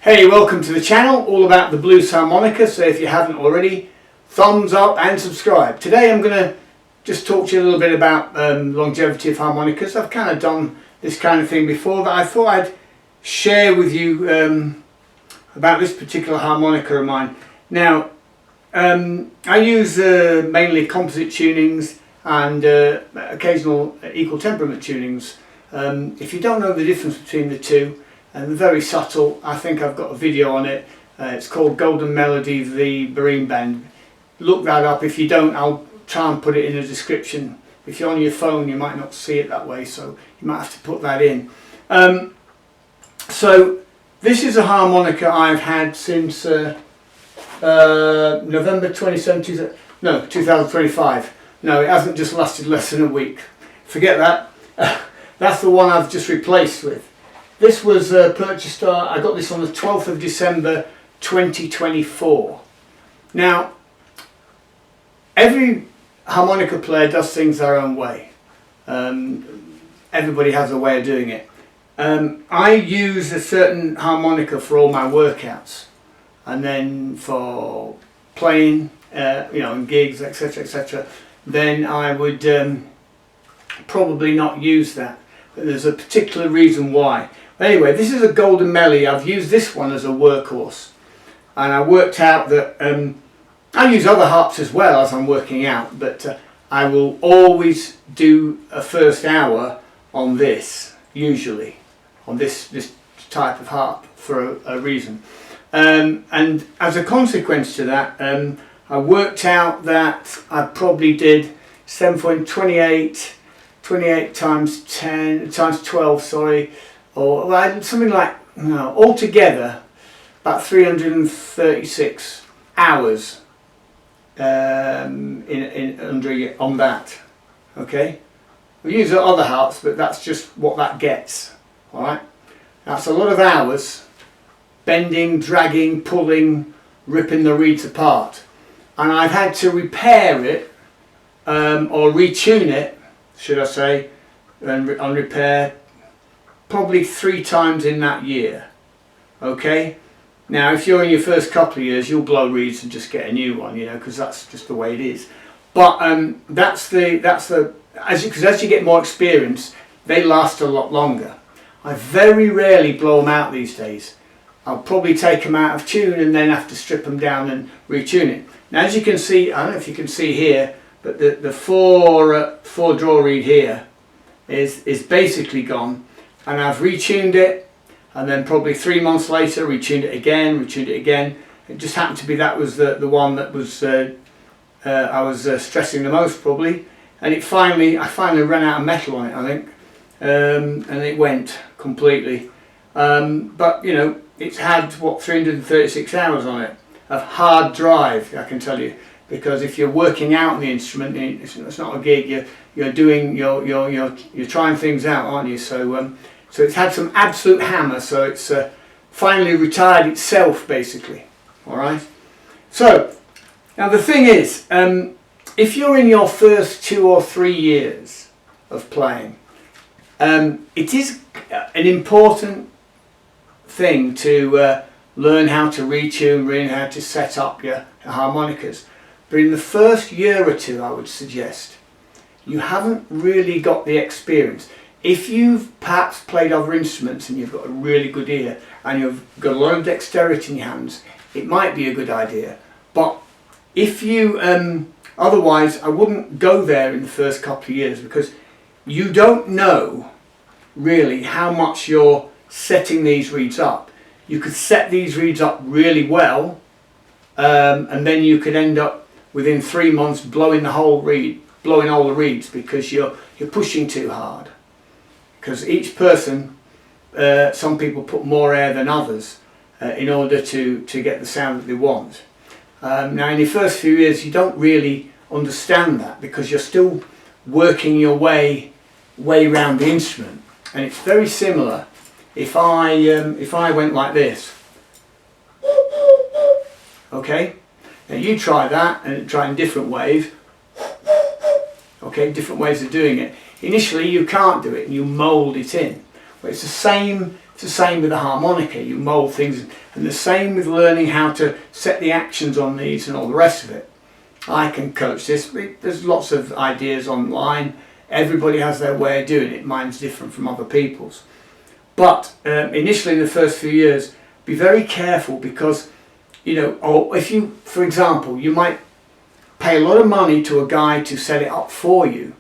Hey, welcome to the channel, all about the blues harmonica. So if you haven't already, thumbs up and subscribe. Today I'm going to just talk to you a little bit about longevity of harmonicas. I've kind of done this kind of thing before, but I thought I'd share with you about this particular harmonica of mine. Now, I use mainly composite tunings and occasional equal temperament tunings. If you don't know the difference between the two, and they're very subtle, I think I've got a video on it. It's called Golden Melody, the Marine Band. Look that up. If you don't, I'll try and put it in the description. If you're on your phone, you might not see it that way, so you might have to put that in. So this is a harmonica I've had since November 27, 2025. No, it hasn't just lasted less than a week. Forget that. That's the one I've just replaced with. This was purchased, I got this on the 12th of December 2024. Now, every harmonica player does things their own way. Everybody has a way of doing it. I use a certain harmonica for all my workouts, and then for playing, in gigs, etc., etc. Then I would probably not use that. But there's a particular reason why. Anyway, this is a Golden Melody. I've used this one as a workhorse, and I worked out that I use other harps as well as I'm working out, but I will always do a first hour on this, usually on this type of harp, for a reason. And as a consequence to that, I worked out that I probably did 7.28 times 10 times 12, sorry, or something like, altogether about 336 hours on that. Okay, we use other harps, but that's just what that gets. All right, that's a lot of hours bending, dragging, pulling, ripping the reeds apart, and I've had to repair it or retune it, should I say, and repair probably 3 times in that year. Okay, now if you're in your first couple of years, you'll blow reeds and just get a new one, because that's just the way it is. But as you get more experience, they last a lot longer. I very rarely blow them out these days. I'll probably take them out of tune and then have to strip them down and retune it. Now, as you can see, I don't know if you can see here, but the four draw reed here is basically gone, and I've retuned it, and then probably 3 months later retuned it again. It just happened to be that was the one that was I was stressing the most probably, and I finally ran out of metal on it, I think, and it went completely. But it's had 336 hours on it of hard drive, I can tell you. Because if you're working out the instrument, it's not a gig. You're doing you're trying things out, aren't you? So it's had some absolute hammer. So it's finally retired itself, basically. All right. So now the thing is, if you're in your first 2 or 3 years of playing, it is an important thing to learn how to retune, learn how to set up your harmonicas. But in the first year or two, I would suggest, you haven't really got the experience. If you've perhaps played other instruments and you've got a really good ear and you've got a lot of dexterity in your hands, it might be a good idea. But if you, otherwise, I wouldn't go there in the first couple of years, because you don't know really how much you're setting these reeds up. You could set these reeds up really well, and then you could end up within 3 months blowing all the reeds, because you're pushing too hard. Because each person, some people put more air than others in order to get the sound that they want. Now in the first few years you don't really understand that, because you're still working your way around the instrument, and it's very similar. If I went like this, okay, now you try that and try in different ways. Okay. okay, different ways of doing it. Initially you can't do it and you mould it in. But it's the same with the harmonica. You mould things, and the same with learning how to set the actions on these and all the rest of it. I can coach this. There's lots of ideas online. Everybody has their way of doing it. Mine's different from other people's. But initially in the first few years, be very careful, because, you know, or if you, for example, you might pay a lot of money to a guy to set it up for you,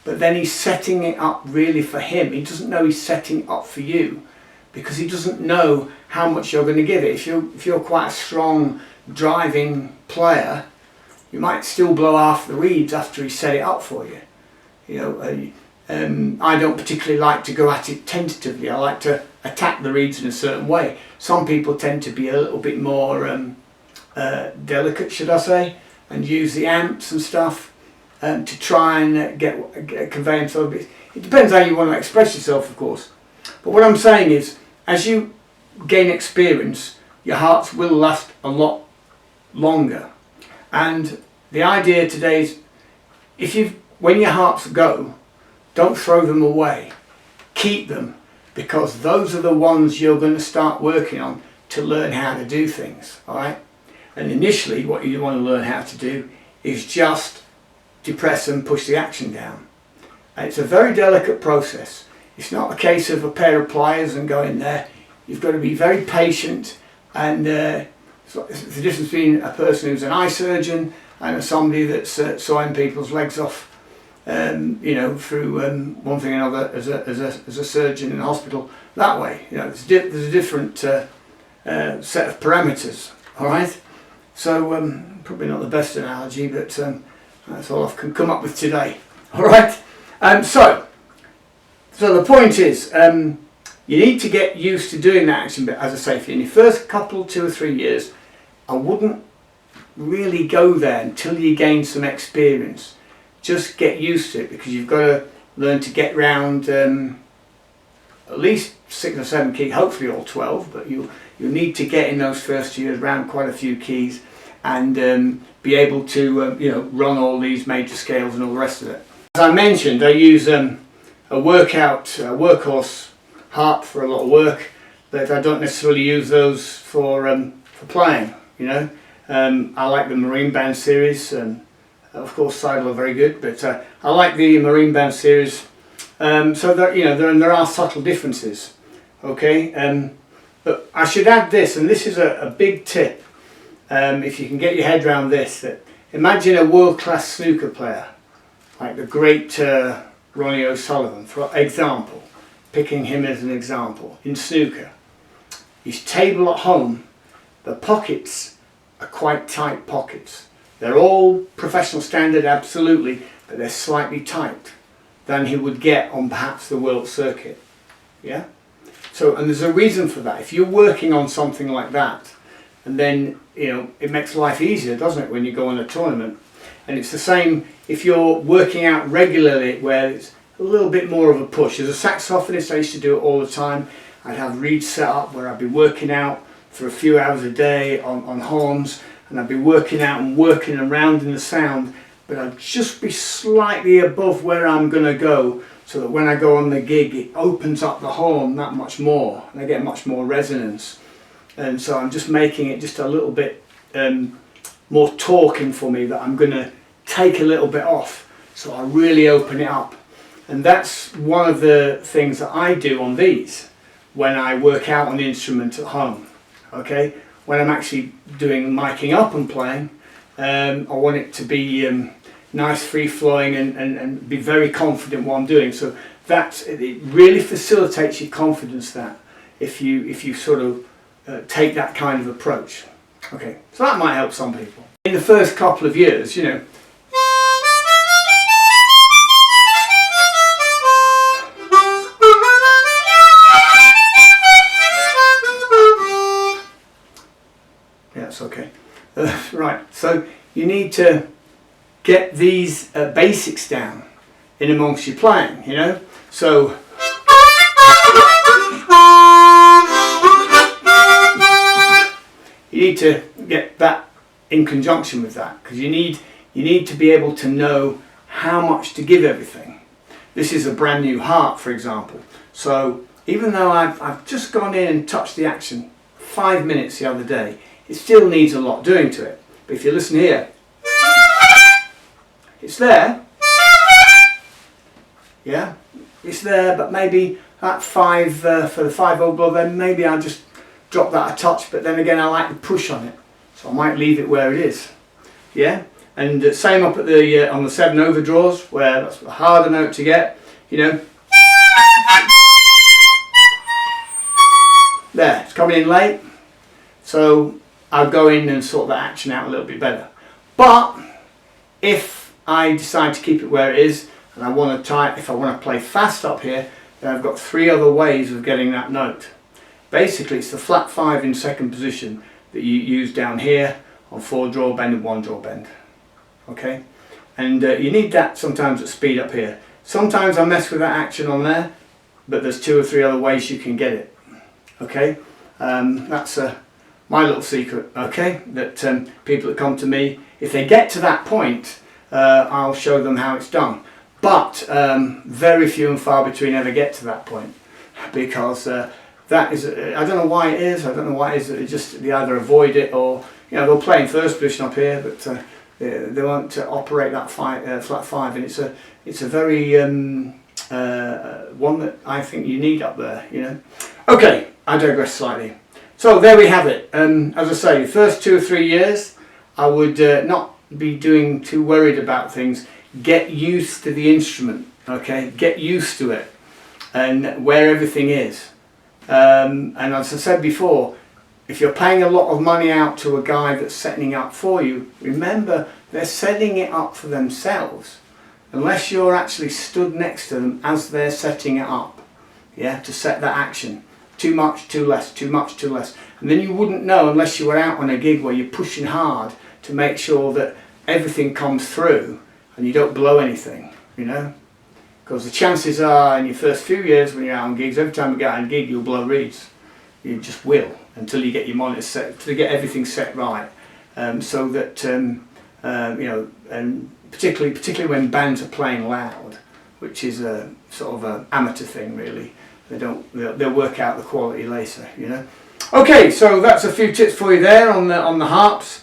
but then he's setting it up really for him. He doesn't know he's setting it up for you, because he doesn't know how much you're going to give it. If you're quite a strong driving player, you might still blow half the reeds after he set it up for you. You know, I don't particularly like to go at it tentatively. I like to attack the reeds in a certain way. Some people tend to be a little bit more delicate, should I say, and use the amps and stuff to try and convey themselves. It depends how you want to express yourself, of course. But what I'm saying is, as you gain experience, your hearts will last a lot longer. And the idea today is, when your harps go, don't throw them away. Keep them, because those are the ones you're going to start working on to learn how to do things. All right. And initially, what you want to learn how to do is just depress and push the action down. And it's a very delicate process. It's not a case of a pair of pliers and go in there. You've got to be very patient, and so it's the difference between a person who's an eye surgeon and somebody that's sawing people's legs off, you know, through one thing or another as a surgeon in a hospital. That way, you know, there's a different set of parameters. All right. So probably not the best analogy, but that's all I can come up with today. All right. So the point is, you need to get used to doing that action bit, as I say, for in your first couple, 2 or 3 years. I wouldn't really go there until you gain some experience. Just get used to it, because you've got to learn to get round at least 6 or 7 keys, hopefully all 12, but you'll need to get in those first years round quite a few keys, and be able to you know, run all these major scales and all the rest of it. As I mentioned, I use a workhorse harp for a lot of work, but I don't necessarily use those for playing. You know, I like the Marine Band series, and of course Seidel are very good, but I like the Marine Band series. So that, you know, there are subtle differences. Okay, but I should add this, and this is a big tip. If you can get your head around this, that imagine a world-class snooker player, like the great Ronnie O'Sullivan, for example, picking him as an example in snooker. His table at home, the pockets are quite tight pockets. They're all professional standard, absolutely, but they're slightly tight than he would get on perhaps the world circuit. Yeah. So, and there's a reason for that. If you're working on something like that, and then, you know, it makes life easier, doesn't it, when you go on a tournament? And it's the same if you're working out regularly, where it's a little bit more of a push. As a saxophonist, I used to do it all the time. I'd have reeds set up where I'd be working out for a few hours a day on horns, and I'd be working out and working around in the sound, but I'd just be slightly above where I'm going to go, so that when I go on the gig, it opens up the horn that much more, and I get much more resonance. And so I'm just making it just a little bit more talking for me, that I'm going to take a little bit off, so I really open it up. And that's one of the things that I do on these when I work out on the instrument at home. Okay, when I'm actually doing miking up and playing, I want it to be nice, free-flowing, and be very confident what I'm doing. So it really facilitates your confidence, that if you sort of take that kind of approach. Okay, so that might help some people. In the first couple of years, you know, yeah, it's okay. Right, so you need to get these basics down in amongst your playing, you know. So you need to get that in conjunction with that, because you need to be able to know how much to give everything. This is a brand new harp, for example. So even though I've just gone in and touched the action 5 minutes the other day, it still needs a lot doing to it. But if you listen here, it's there. Yeah, it's there, but maybe that 5 for the 5 oboe, then maybe I'll just drop that a touch, but then again I like the push on it, so I might leave it where it is. Yeah, and same up at the on the 7 overdraws, where that's a harder note to get, you know. There, it's coming in late, so I'll go in and sort that action out a little bit better. But if I decide to keep it where it is, and I want to if I want to play fast up here, then I've got 3 other ways of getting that note. Basically, it's the flat 5 in second position that you use down here on 4 draw bend and 1 draw bend. Okay, and you need that sometimes at speed up here. Sometimes I mess with that action on there, but there's 2 or 3 other ways you can get it. Okay, that's my little secret. Okay, that people that come to me, if they get to that point, I'll show them how it's done. But very few and far between ever get to that point, because that is, I don't know why it is. I don't know why it is that they either avoid it, or they'll play in first position up here, but they won't operate that flat 5, and it's a very one that I think you need up there. Okay, I digress slightly. So there we have it. As I say, the first 2 or 3 years, I would not be too worried about things. Get used to the instrument, okay? Get used to it and where everything is. And as I said before, if you're paying a lot of money out to a guy that's setting up for you, remember they're setting it up for themselves, unless you're actually stood next to them as they're setting it up, yeah, to set that action. Too much, too less, too much, too less. And then you wouldn't know unless you were out on a gig where you're pushing hard to make sure that everything comes through and you don't blow anything, because the chances are in your first few years when you're out on gigs, every time you get on a gig you'll blow reeds. You just will, until you get your monitor set, until you get everything set right, so that and particularly when bands are playing loud, which is a sort of an amateur thing really. They'll work out the quality later, Okay, so that's a few tips for you there on the harps.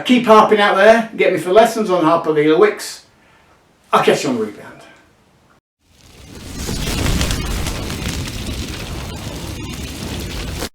Keep harping out there. Get me for lessons on harp of the Wicks. I'll catch you on the rebound.